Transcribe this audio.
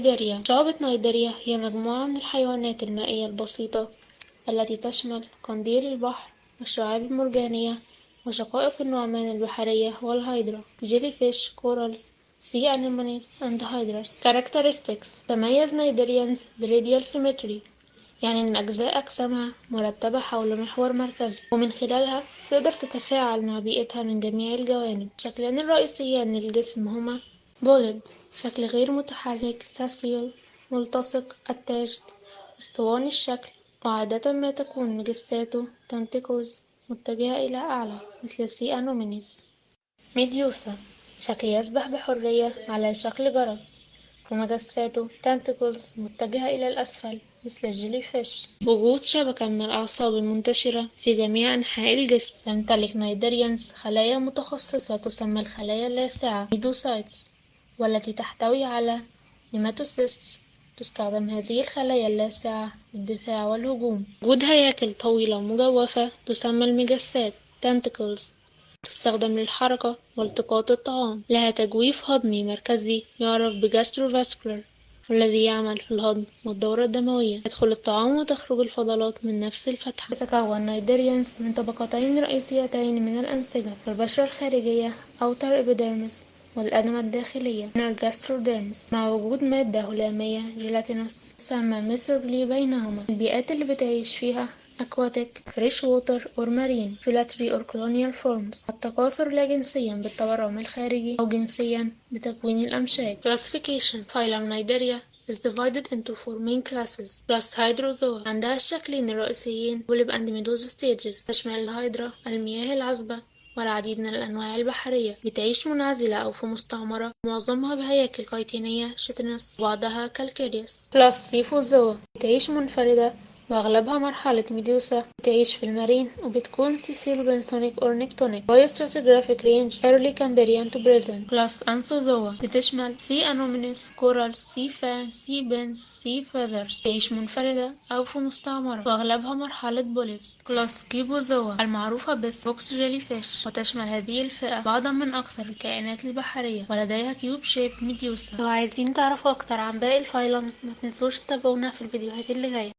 نيديريا. شعبة نيديريا هي مجموعة من الحيوانات المائية البسيطة التي تشمل قنديل البحر والشعاب المرجانية وشقائق النعمان البحرية والهيدرا jellyfish, corals, sea anemones and hydras. Characteristics. تميز نيديريانز براديال symmetry، يعني إن أجزاء أجسامها مرتبة حول محور مركزي، ومن خلالها تقدر تتفاعل مع بيئتها من جميع الجوانب. الشكلان الرئيسيان للجسم هما بولب، شكل غير متحرك ساسيول ملتصق attached، اسطواني الشكل، وعادة ما تكون مجساته tentacles متجهة إلى أعلى مثل سي أنومينيس. ميديوسا، شكل يسبح بحرية على شكل جرس، ومجساته tentacles متجهة إلى الأسفل مثل الجيلي فيش. وجود شبكة من الأعصاب المنتشرة في جميع أنحاء الجسم. تمتلك نيديريانز خلايا متخصصة تسمى الخلايا اللاصعة ميدوسايتس، والتي تحتوي على نيماتوسيستس. تستخدم هذه الخلايا اللاصعة للدفاع والهجوم. وجود هياكل طويلة مجوفة تسمى المجسات tentacles، تستخدم للحركة والتقاط الطعام. لها تجويف هضمي مركزي يعرف بجاستروفاسكولار، والذي يعمل في الهضم والدورة الدموية. يدخل الطعام وتخرج الفضلات من نفس الفتحة. يتكون نيديريانز من طبقتين رئيسيتين من الأنسجة: البشرة الخارجية outer epidermis والأدمة الداخلية inner gastrodermis، مع وجود مادة هلامية جيلاتينوس تسمى ميسوغلي بينهما. البيئات اللي بتعيش فيها aquatic, fresh water or marine, solitary or colonial forms. التكاثر لا جنسيا بالتورم الخارجي أو جنسيا بتكوين الأمشاج. Classification. Phylum Nidaria is divided into 4 main classes plus hydrozoa. عندها الشكلين الرئيسيين Polyp and Medusa stages، تشمل الهيدرا المياه العذبة والعديد من الأنواع البحرية. بتعيش منعزلة أو في مستعمرة، معظمها بهياكل كايتينية شيتينوس وبعضها كالكيريوس. بلس سيفوزوا، بتعيش منفردة وأغلبها مرحلة ميدوسا. بتعيش في المارين وبتكون سيسيل بنثونيك أو نيكتونيك. Biostratigraphic range early Cambrian to present. بلس أنثوزوا بتشمل سي أنومينيس، كورال، سي فان، سي بنز، سي فيذرز. بتعيش منفردة أو في مستعمرة وأغلبها مرحلة بوليبس. بلس كيبوزوا المعروفة بوكس جيلي فيش، وتشمل هذه الفئة بعضا من أكثر الكائنات البحرية، ولديها كيوب شيب ميدوسا. لو عايزين تعرفوا أكتر عن باقي الفايلمز ما تنسوش تتابعونا في الفيديوهات اللي جاية.